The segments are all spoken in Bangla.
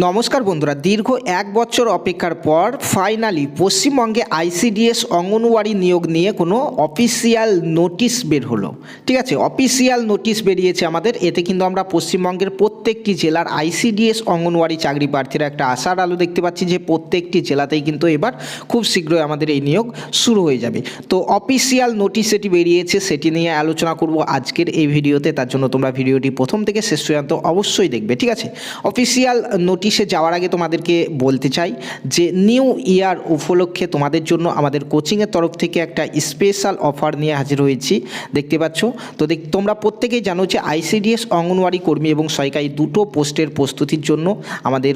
নমস্কার বন্ধুরা, দীর্ঘ এক বছর অপেক্ষার পর ফাইনালি পশ্চিমবঙ্গে আইসিডিএস অঙ্গনওয়াড়ি নিয়োগ নিয়ে কোনো অফিসিয়াল নোটিশ বের হলো। ঠিক আছে, অফিসিয়াল নোটিশ বেরিয়েছে আমাদের। এতে কিন্তু আমরা পশ্চিমবঙ্গের প্রত্যেকটি জেলার আইসিডিএস অঙ্গনওয়াড়ি চাকরি প্রার্থীরা একটা আশার আলো দেখতে পাচ্ছি যে প্রত্যেকটি জেলাতেই কিন্তু এবার খুব শীঘ্রই আমাদের এই নিয়োগ শুরু হয়ে যাবে। তো অফিসিয়াল নোটিশ যেটি বেরিয়েছে সেটি নিয়ে আলোচনা করব আজকের এই ভিডিওতে। তার জন্য তোমরা ভিডিওটি প্রথম থেকে শেষ পর্যন্ত অবশ্যই দেখবে। ঠিক আছে, অফিসিয়াল নোটিশে যাওয়ার আগে তোমাদেরকে বলতে চাই যে নিউ ইয়ার উপলক্ষে তোমাদের জন্য আমাদের কোচিংয়ের তরফ থেকে একটা স্পেশাল অফার নিয়ে হাজির হয়েছি, দেখতে পাচ্ছ। তো তোমরা প্রত্যেকেই জানো যে আইসিডিএস অঙ্গনওয়াড়ি কর্মী এবং সহায়িকায় দুটো পোস্টের প্রস্তুতির জন্য আমাদের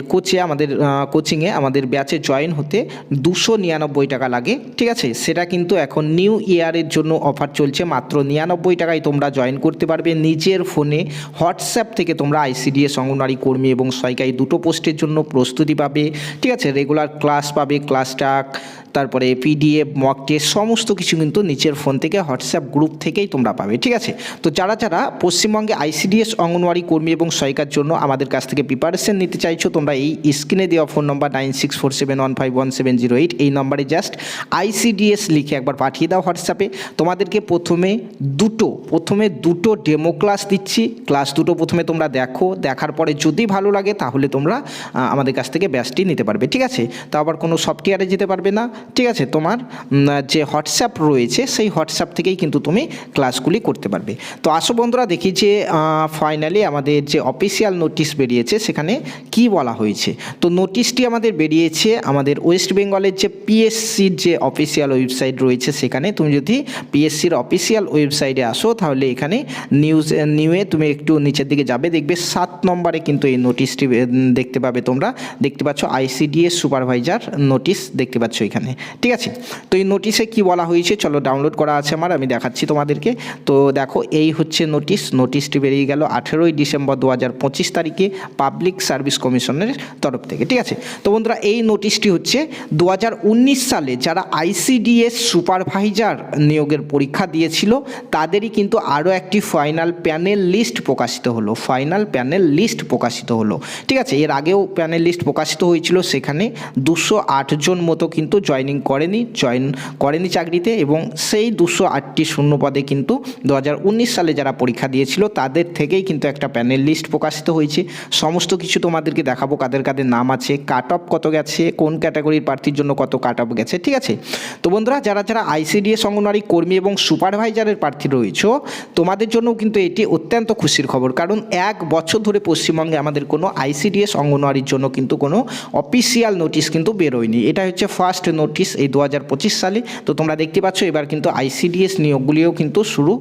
কোচিংয়ে আমাদের ব্যাচে জয়েন হতে 299 টাকা লাগে। ঠিক আছে, সেটা কিন্তু এখন নিউ ইয়ারের জন্য অফার চলছে। মাত্র 99 টাকায় তোমরা জয়েন করতে পারবে। নিজের ফোনে হোয়াটসঅ্যাপ থেকে তোমরা আইসিডিএস অঙ্গনওয়াড়ি কর্মী এবং সহায়িকায় দুটো পোস্টের জন্য প্রস্তুতি পাবে। ঠিক আছে, রেগুলার ক্লাস পাবে, ক্লাস টাক, তারপরে পিডিএফ, মক টেস্ট, সমস্ত কিছু কিন্তু নিচের ফোন থেকে হোয়াটসঅ্যাপ গ্রুপ থেকেই তোমরা পাবে। ঠিক আছে, তো যারা পশ্চিমবঙ্গে আইসিডিএস অঙ্গনওয়াড়ি কর্মী এবং সহায়িকার জন্য আমাদের কাছ থেকে প্রিপারেশন নিতে চাইছো, তোমরা এই স্ক্রিনে দেওয়া ফোন নম্বর 9647151708 এই নম্বরে জাস্ট আইসিডিএস লিখে একবার পাঠিয়ে দাও হোয়াটসঅ্যাপে। তোমাদেরকে প্রথমে দুটো ডেমো ক্লাস দিচ্ছি। ক্লাস দুটো প্রথমে তোমরা দেখো, দেখার পরে যদি ভালো লাগে তাহলে তোমরা আমাদের কাছ থেকে ব্যাচটি নিতে পারবে। ঠিক আছে, তো আবার কোনো সফটওয়্যারে যেতে পারবে না। ঠিক আছে, তোমার যে হোয়াটসঅ্যাপ রয়েছে সেই হোয়াটসঅ্যাপ থেকেই কিন্তু তুমি ক্লাসগুলি করতে পারবে। তো আসো বন্ধুরা, দেখি যে ফাইনালি আমাদের যে অফিসিয়াল নোটিশ বেরিয়েছে সেখানে কি বলা হয়েছে। তো নোটিশটি আমাদের বেরিয়েছে আমাদের ওয়েস্ট বেঙ্গলের যে পিএসসির যে অফিসিয়াল ওয়েবসাইট রয়েছে সেখানে। তুমি যদি পিএসসির অফিসিয়াল ওয়েবসাইটে আসো তাহলে এখানে নিউয়ে তুমি একটু নিচের দিকে যাবে, দেখবে 7 নম্বরে কিন্তু এই নোটিশটি দেখতে পাবে। তোমরা দেখতে পাচ্ছ আইসিডিএস সুপারভাইজার নোটিশ দেখতে পাচ্ছ এখানে। ঠিক আছে, তো এই নোটিশে কি বলা হয়েছে চলো, ডাউনলোড করা আছে আমার, আমি দেখাচ্ছি তোমাদেরকে। তো দেখো, এই হচ্ছে নোটিশটি বেরিয়ে গেল 18ই ডিসেম্বর 2025 তারিখে পাবলিক সার্ভিস কমিশনের তরফ থেকে। ঠিক আছে, তো বন্ধুরা এই নোটিশটি হচ্ছে 2019 সালে যারা আইসিডিএস সুপারভাইজার নিয়োগের পরীক্ষা দিয়েছিল তাদেরই কিন্তু আরও একটি ফাইনাল প্যানেল লিস্ট প্রকাশিত হলো। ঠিক আছে, এর আগেও প্যানেল লিস্ট প্রকাশিত হয়েছিল, সেখানে 208 জন মতো কিন্তু জয়েন করেনি চাকরিতে, এবং সেই 208টি শূন্য পদে কিন্তু 2019 সালে যারা পরীক্ষা দিয়েছিল তাদের থেকেই কিন্তু একটা প্যানেল লিস্ট প্রকাশিত হয়েছে। সমস্ত কিছু তোমাদেরকে দেখাবো, কাদের নাম আছে, কাট অফ কত গেছে, কোন ক্যাটাগরির প্রার্থীর জন্য কত কাট অফ গেছে। ঠিক আছে, তো বন্ধুরা যারা আইসিডিএস অঙ্গনওয়াড়ি কর্মী এবং সুপারভাইজারের প্রার্থী রয়েছে তোমাদের জন্যও কিন্তু এটি অত্যন্ত খুশির খবর, কারণ এক বছর ধরে পশ্চিমবঙ্গে আমাদের কোনো আইসিডিএস অঙ্গনওয়াড়ির জন্য কিন্তু কোনো অফিসিয়াল নোটিশ কিন্তু বেরোয়নি। এটা হচ্ছে ফার্স্ট নোটিশ এই 2025 সালে। তো তোমরা দেখতে পাচ্ছ এবার কিন্তু আইসিডিএস নিয়োগগুলিও কিন্তু শুরু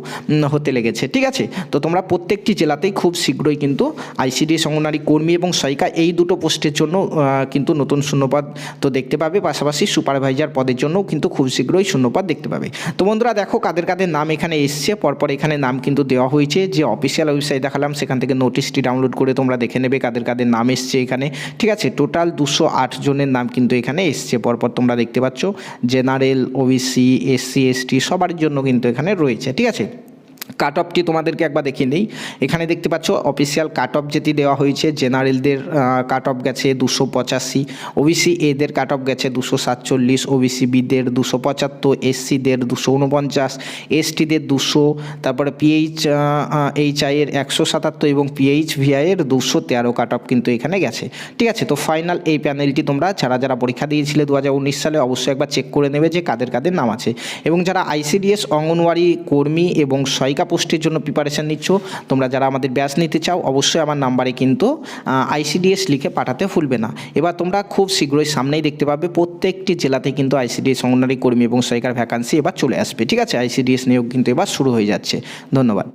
হতে লেগেছে। ঠিক আছে, তো তোমরা প্রত্যেকটি জেলাতেই খুব শীঘ্রই কিন্তু আইসিডিএস অঙ্গনওয়াড়ি কর্মী এবং সহায়িকা এই দুটো পোস্টের জন্য কিন্তু নতুন শূন্যপদ তো দেখতে পাবে, পাশাপাশি সুপারভাইজার পদের জন্যও কিন্তু খুব শীঘ্রই শূন্যপদ দেখতে পাবে। তো বন্ধুরা দেখো কাদের নাম এখানে এসছে, পরপর এখানে নাম কিন্তু দেওয়া হয়েছে। যে অফিসিয়াল ওয়েবসাইট দেখালাম সেখান থেকে নোটিশটি ডাউনলোড করে তোমরা দেখে নেবে কাদের নাম এসছে এখানে। ঠিক আছে, টোটাল 208 জনের নাম কিন্তু এখানে এসছে, পরপর তোমরা দেখতে পাচ্ছ। জেনারেল, ওবিসি, এসসি, এসটি সবার জন্য কিন্তু এখানে রয়েছে। ঠিক আছে, কাট অফটি তোমাদেরকে একবার দেখিয়ে নেই। এখানে দেখতে পাচ্ছ অফিসিয়াল কাট অফ যেটি দেওয়া হয়েছে, জেনারেলদের কাট অফ গেছে 285, ওবিসি এদের কাট অফ গেছে 247, ওবিসি বিদের 275, এসসিদের 249, এসটিদের 200, তারপরে এইচআইয়ের 177 এবং ভিআইয়ের 213 কাট অফ কিন্তু এখানে গেছে। ঠিক আছে, তো ফাইনাল এই প্যানেলটি তোমরা যারা পরীক্ষা দিয়েছিলে 2019 সালে অবশ্যই একবার চেক করে নেবে যে কাদের নাম আছে। এবং যারা আইসিডিএস অঙ্গনওয়াড়ি কর্মী এবং সহায়িকা পোস্টের জন্য প্রিপারেশান নিচ্ছ, তোমরা যারা আমাদের ব্যাচ নিতে চাও অবশ্যই আমার নাম্বারে কিন্তু আইসিডিএস লিখে পাঠাতে ভুলবে না। এবার তোমরা খুব শীঘ্রই সামনেই দেখতে পাবে প্রত্যেকটি জেলাতে কিন্তু আইসিডিএস অঙ্গনওয়াড়ি কর্মী এবং সহায়িকার ভ্যাকান্সি এবার চলে আসবে। ঠিক আছে, আইসিডিএস নিয়োগ কিন্তু এবার শুরু হয়ে যাচ্ছে। ধন্যবাদ।